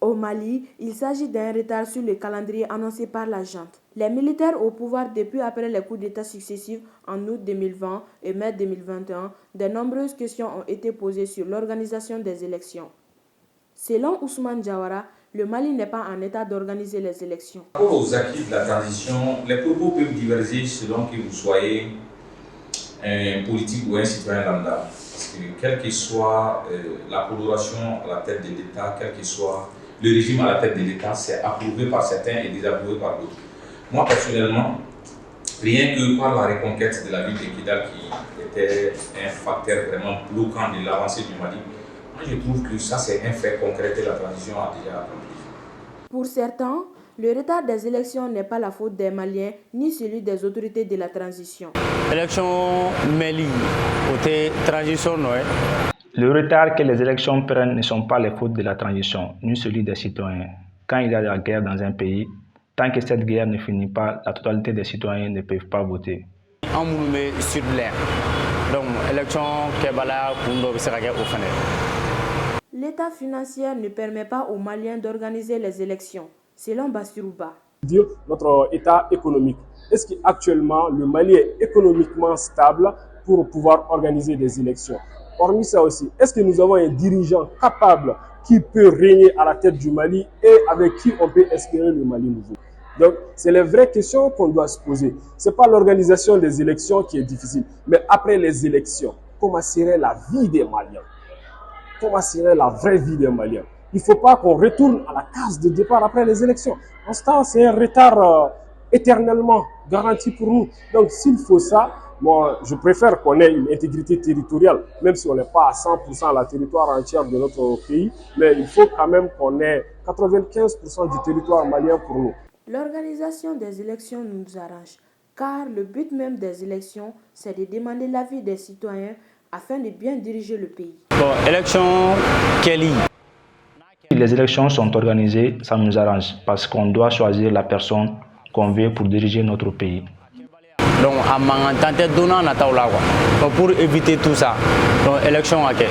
Au Mali, il s'agit d'un retard sur le calendrier annoncé par la junte. Les militaires au pouvoir depuis après les coups d'État successifs en août 2020 et mai 2021, de nombreuses questions ont été posées sur l'organisation des élections. Selon Ousmane Diawara, le Mali n'est pas en état d'organiser les élections. Par rapport aux acquis de la transition, les propos peuvent diverger selon que vous soyez un politique ou un citoyen lambda. Parce que quelle que soit la coloration à la tête de l'État, quel que soit le régime à la tête de l'État, c'est approuvé par certains et désapprouvé par d'autres. Moi, personnellement, rien que par la reconquête de la ville de Kidal, qui était un facteur vraiment bloquant de l'avancée du Mali, moi, je trouve que ça, c'est un fait concret que la transition a déjà accompli. Pour certains, le retard des élections n'est pas la faute des Maliens ni celui des autorités de la transition. Élection Mali, côté transition, non. Le retard que les élections prennent ne sont pas les fautes de la transition, ni celui des citoyens. Quand il y a de la guerre dans un pays, tant que cette guerre ne finit pas, la totalité des citoyens ne peuvent pas voter. On met sur l'air. Donc, élection Kebala, Kundo, Seragé, au Fane. L'état financier ne permet pas aux Maliens d'organiser les élections, selon Bassirouba. Dire notre état économique. Est-ce qu'actuellement le Mali est économiquement stable pour pouvoir organiser des élections? Hormis ça aussi, est-ce que nous avons un dirigeant capable qui peut régner à la tête du Mali et avec qui on peut espérer le Mali nouveau? Donc, c'est les vraies questions qu'on doit se poser. Ce n'est pas l'organisation des élections qui est difficile, mais après les élections, comment serait la vie des Maliens? Comment serait la vraie vie des Maliens? Il ne faut pas qu'on retourne à la case de départ après les élections. En ce temps, c'est un retard éternellement garanti pour nous. Donc, s'il faut ça, moi, je préfère qu'on ait une intégrité territoriale, même si on n'est pas à 100% la territoire entière de notre pays, mais il faut quand même qu'on ait 95% du territoire malien pour nous. L'organisation des élections nous arrange, car le but même des élections, c'est de demander l'avis des citoyens afin de bien diriger le pays. Bon, élection Kelly. Si les élections sont organisées, ça nous arrange parce qu'on doit choisir la personne qu'on veut pour diriger notre pays. Donc, à tenter de donner un attaque là, pour éviter tout ça. Donc, élection à quai.